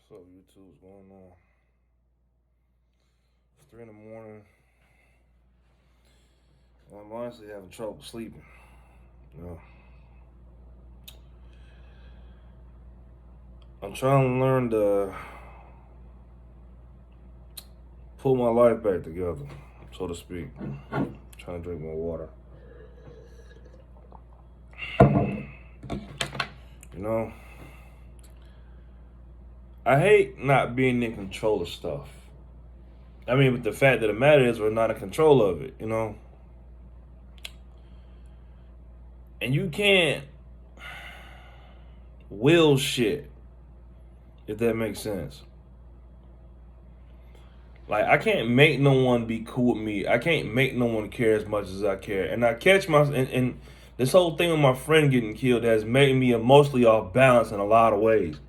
What's up, YouTube? What's going on? It's 3 in the morning. I'm honestly having trouble sleeping. You know, I'm trying to learn to pull my life back together, so to speak. I'm trying to drink more water. You know, I hate not being in control of stuff. I mean, but the fact of the matter is, we're not in control of it, And you can't will shit, if that makes sense. Like, I can't make no one be cool with me. I can't make no one care as much as I care. And I catch and this whole thing with my friend getting killed has made me emotionally off balance in a lot of ways.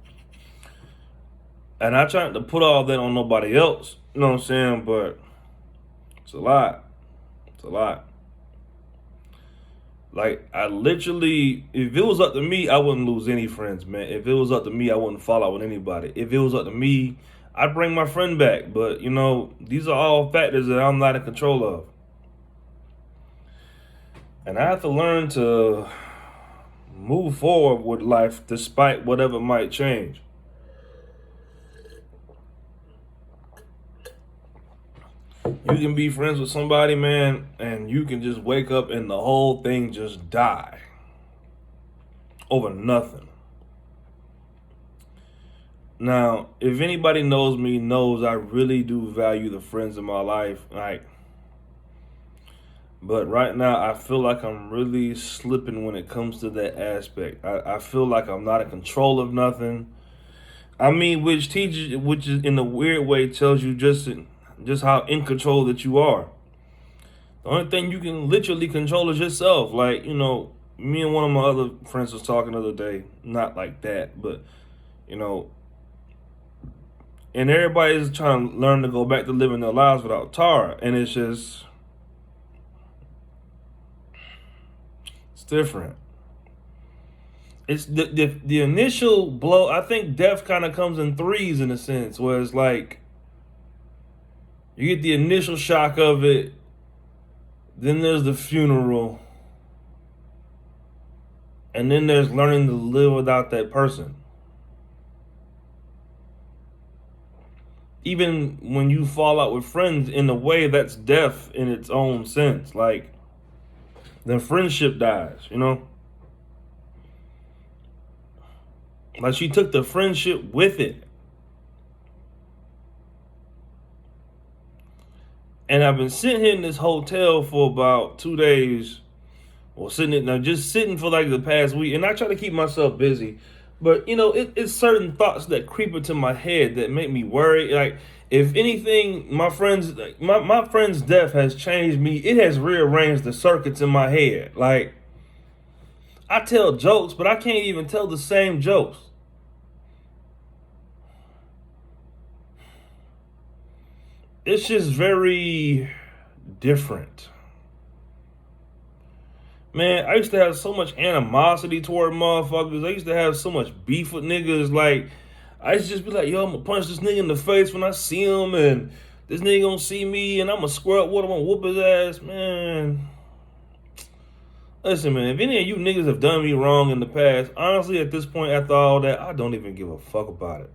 And I tried to put all that on nobody else, you know what I'm saying? But it's a lot. It's a lot. Like, I literally, if it was up to me, I wouldn't lose any friends, man. If it was up to me, I wouldn't fall out with anybody. If it was up to me, I'd bring my friend back. But, these are all factors that I'm not in control of. And I have to learn to move forward with life despite whatever might change. You can be friends with somebody, man, and you can just wake up and the whole thing just die over nothing. Now, if anybody knows me, knows I really do value the friends in my life. But right now, I feel like I'm really slipping when it comes to that aspect. I feel like I'm not in control of nothing. I mean, which is in a weird way tells you just how in control that you are. The only thing you can literally control is yourself. Like, me and one of my other friends was talking the other day, not like that, but, and everybody's trying to learn to go back to living their lives without Tara. And it's different. It's the initial blow. I think death kind of comes in threes in a sense, where it's like, you get the initial shock of it, then there's the funeral, and then there's learning to live without that person. Even when you fall out with friends, in a way, that's death in its own sense. Like, then friendship dies, Like, she took the friendship with it. And I've been sitting here in this hotel for about 2 days, or just sitting for like the past week. And I try to keep myself busy, but it's certain thoughts that creep into my head that make me worry. Like, if anything, my friend's death has changed me. It has rearranged the circuits in my head. Like, I tell jokes, but I can't even tell the same jokes. It's just very different. Man, I used to have so much animosity toward motherfuckers. I used to have so much beef with niggas. Like, I used to just be like, yo, I'm gonna punch this nigga in the face when I see him, and this nigga gonna see me, and I'm gonna square up with him, I'm gonna whoop his ass. Man, listen, man, if any of you niggas have done me wrong in the past, honestly, at this point, after all that, I don't even give a fuck about it.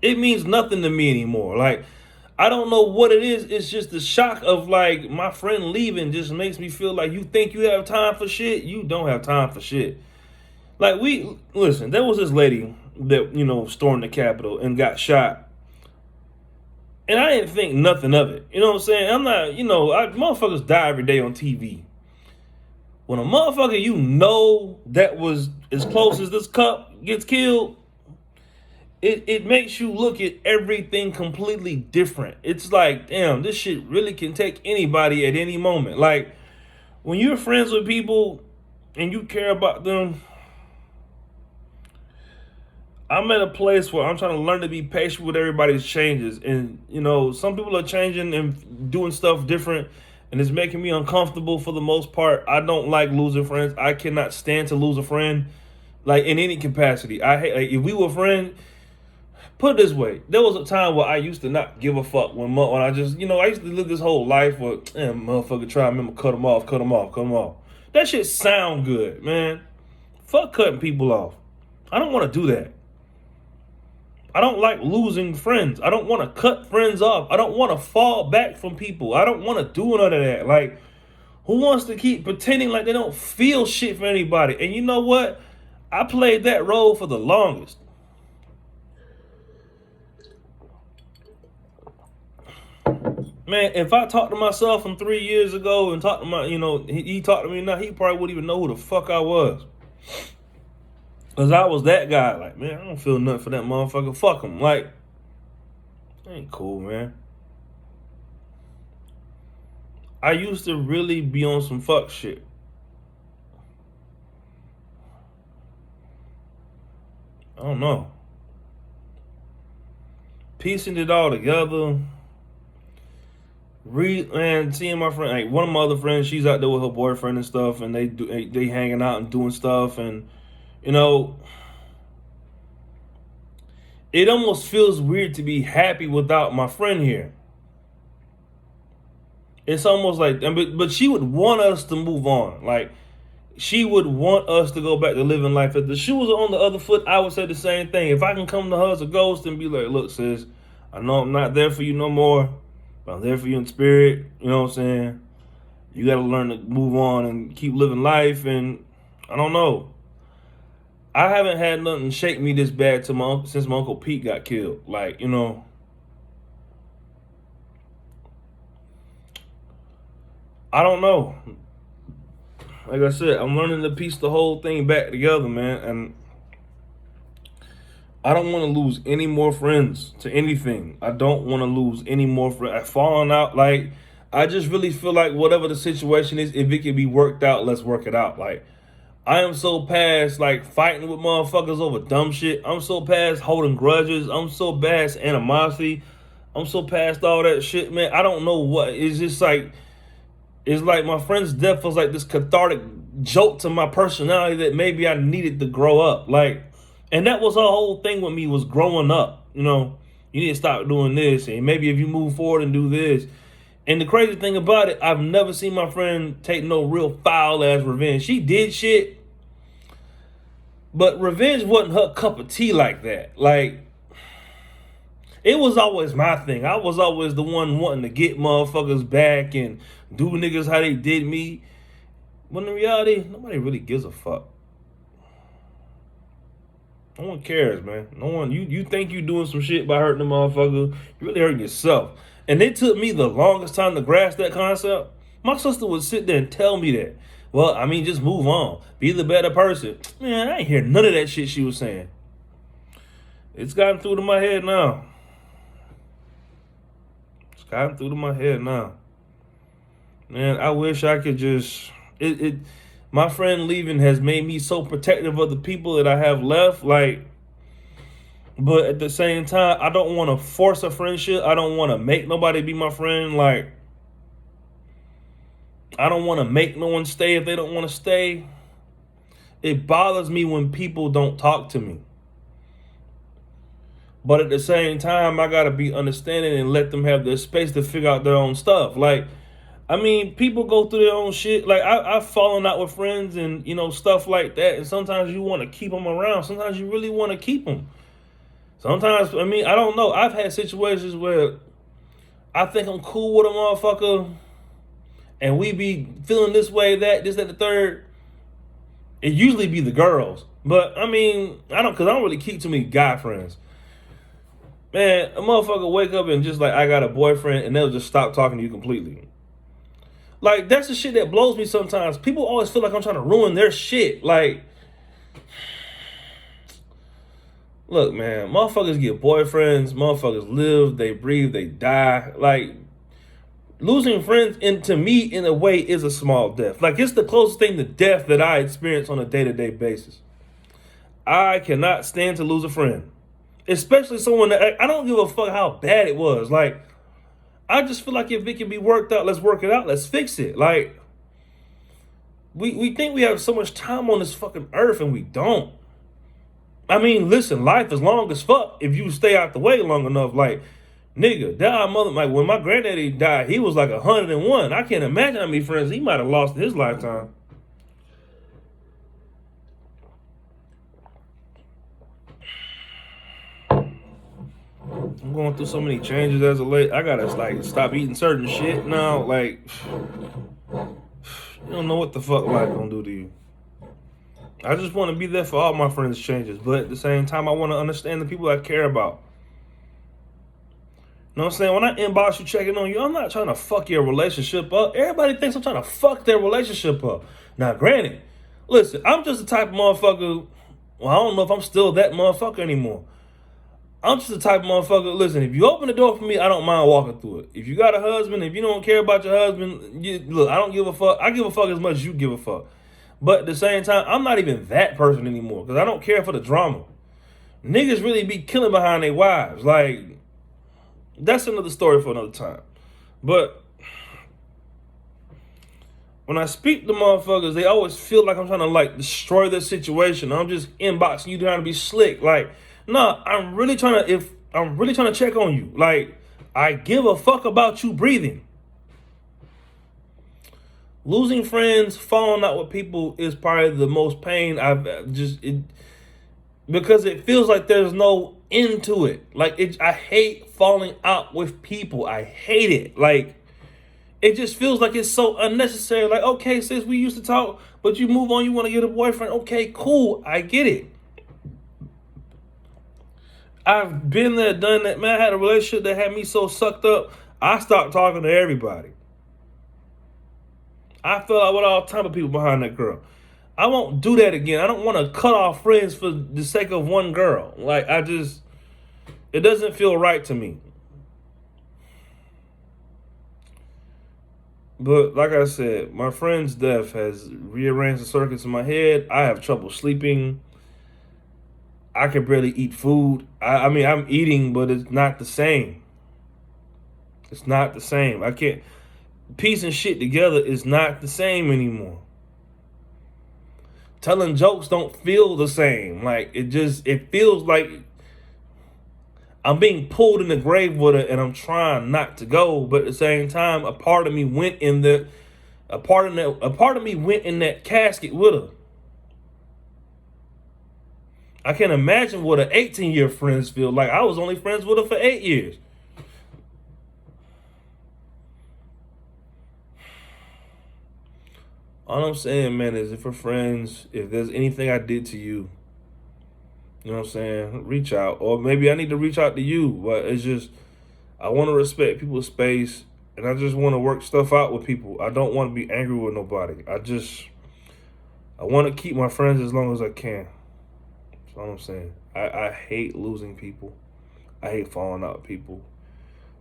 It means nothing to me anymore. Like, I don't know what it is. It's just the shock of, like, my friend leaving just makes me feel like, you think you have time for shit? You don't have time for shit. Like, listen, there was this lady that, stormed the Capitol and got shot. And I didn't think nothing of it. You know what I'm saying? I'm not, motherfuckers die every day on TV. When a motherfucker that was as close as this cup gets killed, it makes you look at everything completely different. It's like, damn, this shit really can take anybody at any moment. Like, when you're friends with people and you care about them, I'm at a place where I'm trying to learn to be patient with everybody's changes. And, some people are changing and doing stuff different, and it's making me uncomfortable for the most part. I don't like losing friends. I cannot stand to lose a friend, like, in any capacity. I hate, like, if we were friends, put it this way, there was a time where I used to not give a fuck when I just, I used to live this whole life where, motherfucker try, remember, cut them off. That shit sound good, man. Fuck cutting people off. I don't want to do that. I don't like losing friends. I don't want to cut friends off. I don't want to fall back from people. I don't want to do none of that. Like, who wants to keep pretending like they don't feel shit for anybody? And you know what? I played that role for the longest. Man, if I talked to myself from 3 years ago and talked to my, he talked to me now, he probably wouldn't even know who the fuck I was. Because I was that guy. Like, man, I don't feel nothing for that motherfucker. Fuck him. Like, ain't cool, man. I used to really be on some fuck shit. I don't know. Piecing it all together. Seeing my friend, like one of my other friends, she's out there with her boyfriend and stuff, and they hanging out and doing stuff, and it almost feels weird to be happy without my friend here. It's almost like, but she would want us to move on. Like, she would want us to go back to living life. If the shoe was on the other foot, I would say the same thing. If I can come to her as a ghost and be like, look, sis, I know I'm not there for you no more, but I'm there for you in spirit. You know what I'm saying? You got to learn to move on and keep living life. And I don't know. I haven't had nothing shake me this bad since my Uncle Pete got killed. Like, I don't know. Like I said, I'm learning to piece the whole thing back together, man. And I don't want to lose any more friends to anything. I don't want to lose any more friends. I've fallen out. Like, I just really feel like whatever the situation is, if it can be worked out, let's work it out. Like, I am so past, like, fighting with motherfuckers over dumb shit. I'm so past holding grudges. I'm so past animosity. I'm so past all that shit, man. I don't know what. It's just like, it's like my friend's death was like this cathartic jolt to my personality that maybe I needed to grow up. Like, and that was her whole thing with me, was growing up. You need to stop doing this. And maybe if you move forward and do this. And the crazy thing about it, I've never seen my friend take no real foul-ass revenge. She did shit, but revenge wasn't her cup of tea like that. Like, it was always my thing. I was always the one wanting to get motherfuckers back and do niggas how they did me. When in reality, nobody really gives a fuck. No one cares, man. No one. You think you doing some shit by hurting the motherfucker. You really hurting yourself. And it took me the longest time to grasp that concept. My sister would sit there and tell me that. Well, I mean, just move on. Be the better person. Man, I ain't hear none of that shit she was saying. It's gotten through to my head now. It's gotten through to my head now. Man, I wish I could just... My friend leaving has made me so protective of the people that I have left. Like... But at the same time, I don't want to force a friendship. I don't want to make nobody be my friend. Like, I don't want to make no one stay if they don't want to stay. It bothers me when people don't talk to me. But at the same time, I got to be understanding and let them have their space to figure out their own stuff. Like, I mean, people go through their own shit. Like, I've fallen out with friends and, stuff like that. And sometimes you want to keep them around. Sometimes you really want to keep them. Sometimes, I mean, I don't know. I've had situations where I think I'm cool with a motherfucker and we be feeling this way, that, this, that, the third. It usually be the girls. But, I mean, because I don't really keep too many guy friends. Man, a motherfucker wake up and just like, I got a boyfriend, and they'll just stop talking to you completely. Like, that's the shit that blows me sometimes. People always feel like I'm trying to ruin their shit. Like... Look, man, motherfuckers get boyfriends, motherfuckers live, they breathe, they die. Like, losing friends, to me, in a way, is a small death. Like, it's the closest thing to death that I experience on a day-to-day basis. I cannot stand to lose a friend. Especially someone that, I don't give a fuck how bad it was. Like, I just feel like if it can be worked out, let's work it out, let's fix it. Like, we think we have so much time on this fucking earth, and we don't. I mean, listen, life is long as fuck if you stay out the way long enough. Like, nigga, that our mother, like when my granddaddy died, he was like 101. I can't imagine how many friends he might have lost in his lifetime. I'm going through so many changes as of late. I gotta like stop eating certain shit now. Like, you don't know what the fuck life gonna do to you. I just want to be there for all my friends' changes, but at the same time, I want to understand the people I care about. You know what I'm saying? When I inbox you checking on you, I'm not trying to fuck your relationship up. Everybody thinks I'm trying to fuck their relationship up. Now, granted, listen, I'm just the type of motherfucker. Well, I don't know if I'm still that motherfucker anymore. I'm just the type of motherfucker. Listen, if you open the door for me, I don't mind walking through it. If you got a husband, if you don't care about your husband, look, I don't give a fuck. I give a fuck as much as you give a fuck. But at the same time, I'm not even that person anymore because I don't care for the drama. Niggas really be killing behind their wives. Like, that's another story for another time. But when I speak to motherfuckers, they always feel like I'm trying to like destroy their situation. I'm just inboxing you trying to be slick. Like, nah, I'm really trying to check on you. Like, I give a fuck about you breathing. Losing friends, falling out with people is probably the most pain because it feels like there's no end to it. Like, I hate falling out with people. I hate it. Like, it just feels like it's so unnecessary. Like, okay, sis, we used to talk, but you move on, you want to get a boyfriend. Okay, cool, I get it. I've been there, done that. Man, I had a relationship that had me so sucked up, I stopped talking to everybody. I fell out with all type of people behind that girl. I won't do that again. I don't want to cut off friends for the sake of one girl. Like, it doesn't feel right to me. But like I said, my friend's death has rearranged the circuits in my head. I have trouble sleeping. I can barely eat food. I mean, I'm eating, but it's not the same. It's not the same. I can't. Piecing shit together is not the same anymore. Telling jokes don't feel the same. Like, it feels like I'm being pulled in the grave with her and I'm trying not to go, but at the same time, a part of me went in that casket with her. I can't imagine what an 18-year friends feel like. I was only friends with her for 8 years. All I'm saying, man, is if we're friends, if there's anything I did to you, you know what I'm saying, reach out. Or maybe I need to reach out to you. But it's just, I want to respect people's space. And I just want to work stuff out with people. I don't want to be angry with nobody. I want to keep my friends as long as I can. That's all I'm saying. I hate losing people. I hate falling out with people.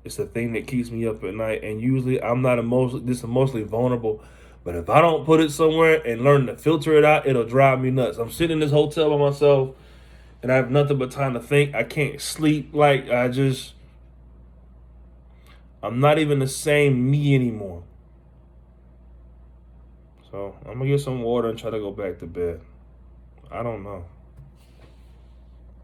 It's the thing that keeps me up at night. And usually I'm not emotionally vulnerable. But if I don't put it somewhere and learn to filter it out, it'll drive me nuts. I'm sitting in this hotel by myself and I have nothing but time to think. I can't sleep. Like, I'm not even the same me anymore. So I'm going to get some water and try to go back to bed. I don't know.